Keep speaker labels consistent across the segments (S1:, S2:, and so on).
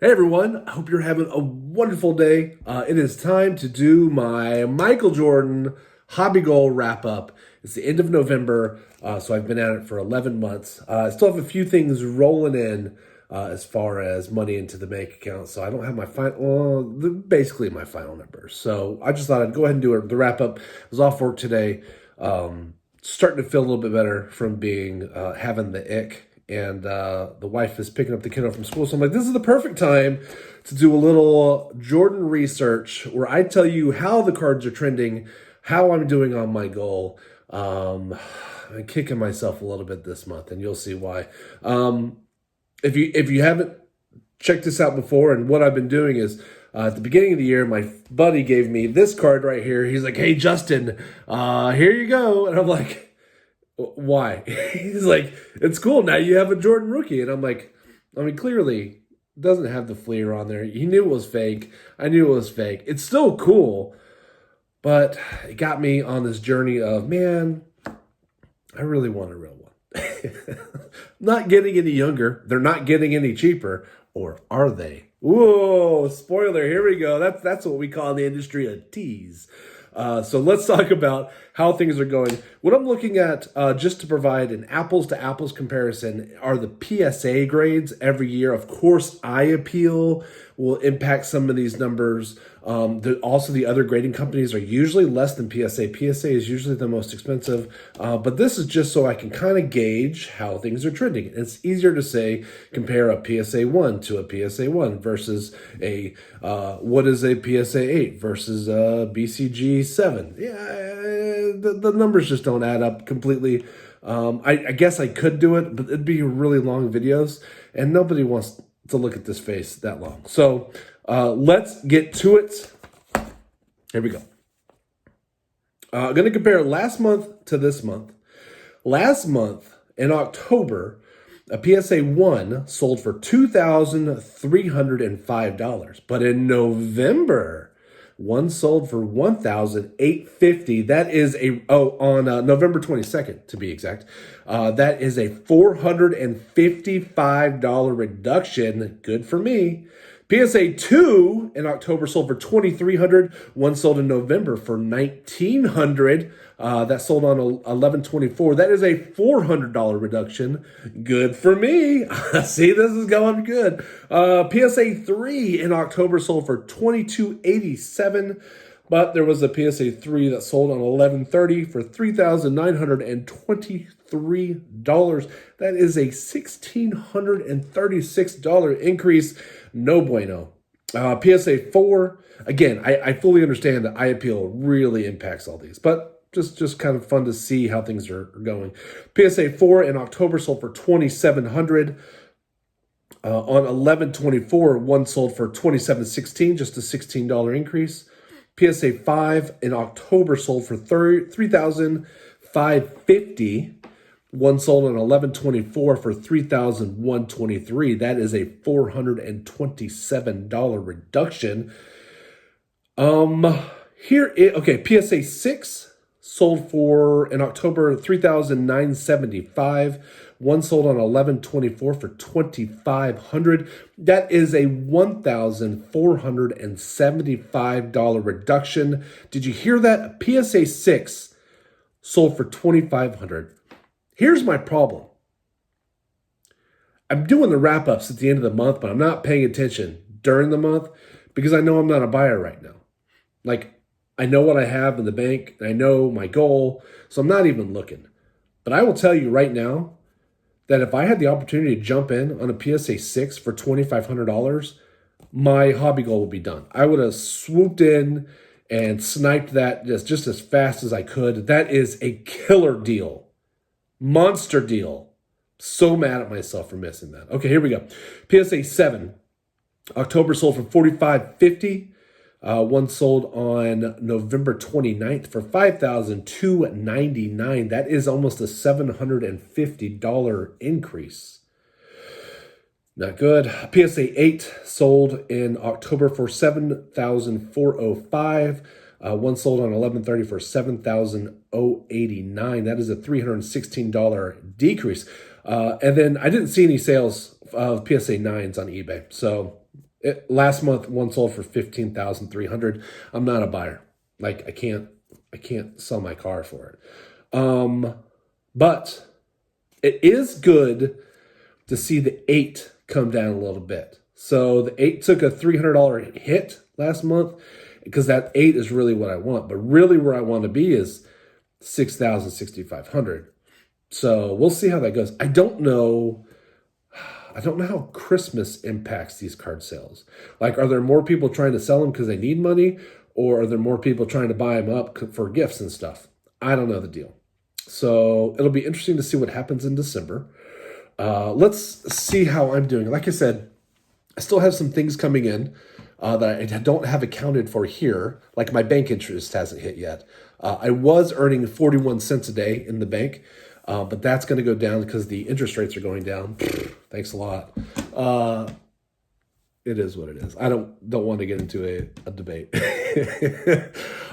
S1: Hey everyone, I hope you're having a wonderful day. It is time to do my Michael Jordan hobby goal wrap up. It's the end of November, so I've been at it for 11 months. I still have a few things rolling in as far as money into the bank account, so I don't have my basically my final numbers. So I just thought I'd go ahead and do the wrap up. I was off work today, starting to feel a little bit better from being having the ick. And the wife is picking up the kiddo from school. So I'm like, this is the perfect time to do a little Jordan research where I tell you how the cards are trending, how I'm doing on my goal. I'm kicking myself a little bit this month, and you'll see why. If you haven't checked this out before, and what I've been doing is, at the beginning of the year, my buddy gave me this card right here. He's like, hey, Justin, here you go. And I'm like, why? He's like, it's cool. Now you have a Jordan rookie. And I'm like, I mean, clearly doesn't have the fleer on there. He knew it was fake. I knew it was fake. It's still cool, but it got me on this journey of, man, I really want a real one. Not getting any younger. They're not getting any cheaper. Or are they? Whoa, spoiler. Here we go. That's what we call in the industry a tease. So let's talk about how things are going. What I'm looking at, just to provide an apples-to-apples comparison, are the PSA grades every year. Of course, eye appeal will impact some of these numbers. Also, the other grading companies are usually less than PSA. PSA is usually the most expensive, but this is just so I can kind of gauge how things are trending. It's easier to say, compare a PSA 1 to a PSA 1 versus what is a PSA 8 versus a BCG 7. Yeah, the numbers just don't add up completely. I guess I could do it, but it'd be really long videos, and nobody wants to look at this face that long. So let's get to it. Here we go. I'm going to compare last month to this month. Last month, in October, a PSA 1 sold for $2,305. But in November, one sold for $1,850. That is on November 22nd, to be exact. That is a $455 reduction. Good for me. PSA 2 in October sold for $2,300. One sold in November for $1,900. That sold on 11/24. That is a $400 reduction. Good for me. See, this is going good. PSA 3 in October sold for $2,287. But there was a PSA 3 that sold on 11/30 for $3,923. That is a $1,636 increase. No bueno. PSA 4, again, I fully understand that eye appeal really impacts all these, but just kind of fun to see how things are going. PSA 4 in October sold for $2,700. On 11/24, one sold for $2,716, just a $16 increase. PSA 5 in October sold for $3,550. One sold on 11/24 for $3,123. That is a $427 reduction. PSA 6 sold for in October $3,975. One sold on 11/24 for $2,500. That is a $1,475 reduction. Did you hear that? PSA 6 sold for $2,500. Here's my problem. I'm doing the wrap-ups at the end of the month, but I'm not paying attention during the month because I know I'm not a buyer right now. Like, I know what I have in the bank, and I know my goal, so I'm not even looking. But I will tell you right now that if I had the opportunity to jump in on a PSA 6 for $2,500, my hobby goal would be done. I would have swooped in and sniped that just as fast as I could. That is a killer deal. Monster deal. So mad at myself for missing that. Okay, here we go. PSA 7. October sold for $4,550. One sold on November 29th for $5,299. That is almost a $750 increase. Not good. PSA 8 sold in October for $7,405. One sold on 11/30 for $7,089. That is a $316 decrease. And then I didn't see any sales of PSA 9s on eBay. So Last month, one sold for $15,300. I'm not a buyer. Like I can't sell my car for it. But it is good to see the 8 come down a little bit. So the 8 took a $300 hit last month because that 8 is really what I want. But really where I want to be is 6,000, 6,500. So we'll see how that goes. I don't know how Christmas impacts these card sales. Like, are there more people trying to sell them because they need money, or are there more people trying to buy them up for gifts and stuff? I don't know the deal. So it'll be interesting to see what happens in December. Let's see how I'm doing. Like I said, I still have some things coming in that I don't have accounted for here. Like my bank interest hasn't hit yet. I was earning 41 cents a day in the bank. But that's going to go down because the interest rates are going down. Thanks a lot. It is what it is. I don't want to get into a debate.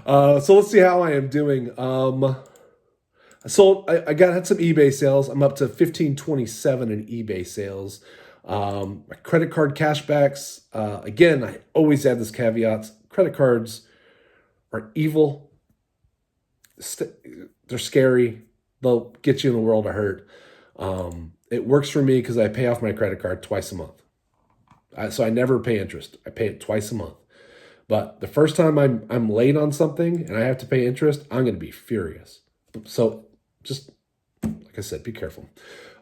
S1: So let's see how I am doing. I had some eBay sales. I'm up to 1527 in eBay sales. My credit card cashbacks. Again, I always add this caveat. Credit cards are evil. They're scary. They'll get you in a world of hurt. It works for me because I pay off my credit card twice a month. So I never pay interest. I pay it twice a month. But the first time I'm late on something and I have to pay interest, I'm going to be furious. So just, like I said, be careful.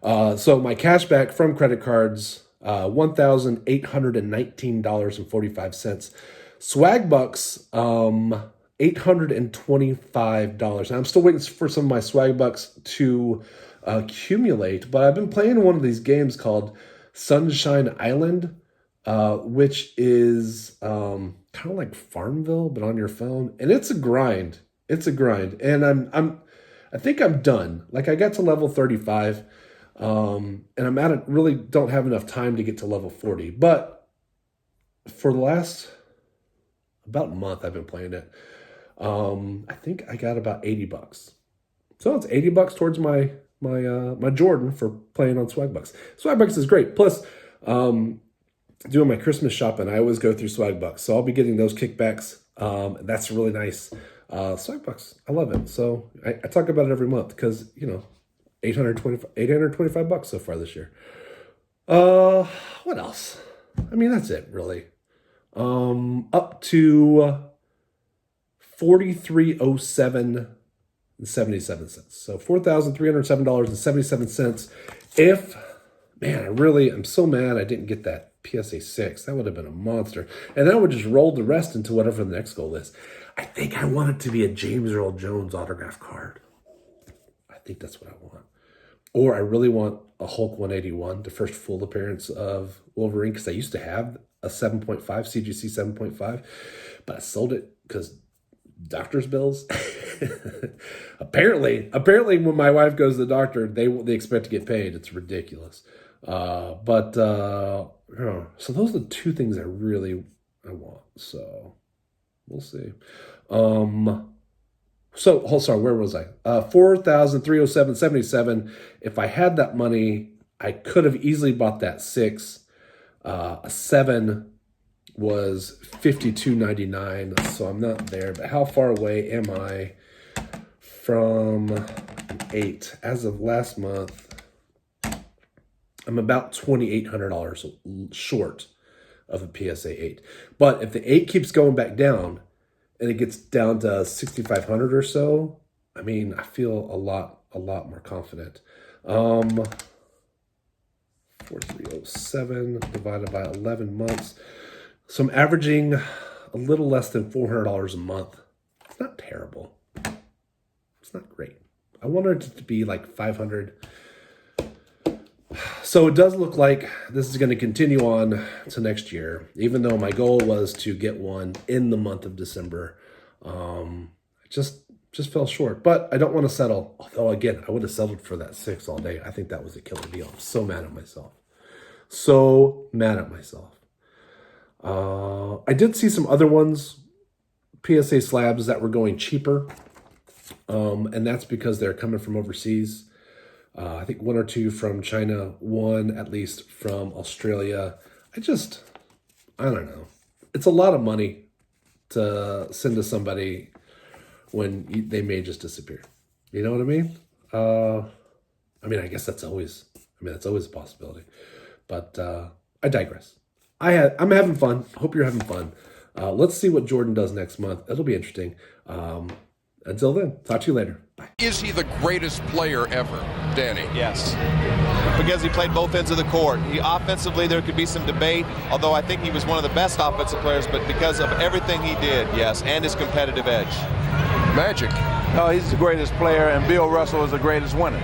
S1: So my cash back from credit cards, $1,819.45. Swag bucks, $825. Now, I'm still waiting for some of my swag bucks to accumulate, but I've been playing one of these games called Sunshine Island, which is kind of like Farmville, but on your phone, and it's a grind. It's a grind, and I think I'm done. Like I got to level 35, and I'm at it. Really don't have enough time to get to level 40, but for the last about a month, I've been playing it. I think I got about $80. So it's $80 towards my Jordan for playing on Swagbucks. Swagbucks is great. Plus, doing my Christmas shopping, I always go through Swagbucks. So I'll be getting those kickbacks. That's really nice. Swagbucks, I love it. So I talk about it every month because, $825 so far this year. What else? I mean, that's it really. Up to 4307 and 77 cents. So $4,307.77. I'm so mad I didn't get that PSA 6. That would have been a monster. And that would just roll the rest into whatever the next goal is. I think I want it to be a James Earl Jones autograph card. I think that's what I want. Or I really want a Hulk 181, the first full appearance of Wolverine, because I used to have a 7.5, CGC 7.5, but I sold it because doctor's bills. apparently when my wife goes to the doctor, they expect to get paid. It's ridiculous. So those are the two things I want. So we'll see. Sorry, where was I? 4,307.77. If I had that money, I could have easily bought that 6. A 7 was $52.99, so I'm not there. But how far away am I from 8? As of last month, I'm about $2,800 short of a PSA 8. But if the 8 keeps going back down and it gets down to 6,500 or so, I mean, I feel a lot more confident. 4,307 divided by 11 months. So I'm averaging a little less than $400 a month. It's not terrible. It's not great. I wanted it to be like 500. So it does look like this is going to continue on to next year, even though my goal was to get one in the month of December. I just fell short, but I don't want to settle. Although again, I would have settled for that 6 all day. I think that was a killer deal. I'm so mad at myself. I did see some other ones, PSA slabs that were going cheaper. And that's because they're coming from overseas. I think 1 or 2 from China, 1 at least from Australia. I don't know. It's a lot of money to send to somebody when they may just disappear. You know what I mean? I guess that's always a possibility. But I digress. I'm having fun. Hope you're having fun. Let's see what Jordan does next month. It'll be interesting. Until then, talk to you later. Bye.
S2: Is he the greatest player ever, Danny?
S3: Yes, because he played both ends of the court. Offensively, there could be some debate, although I think he was one of the best offensive players, but because of everything he did, yes, and his competitive edge.
S2: Magic.
S4: No, he's the greatest player, and Bill Russell is the greatest winner.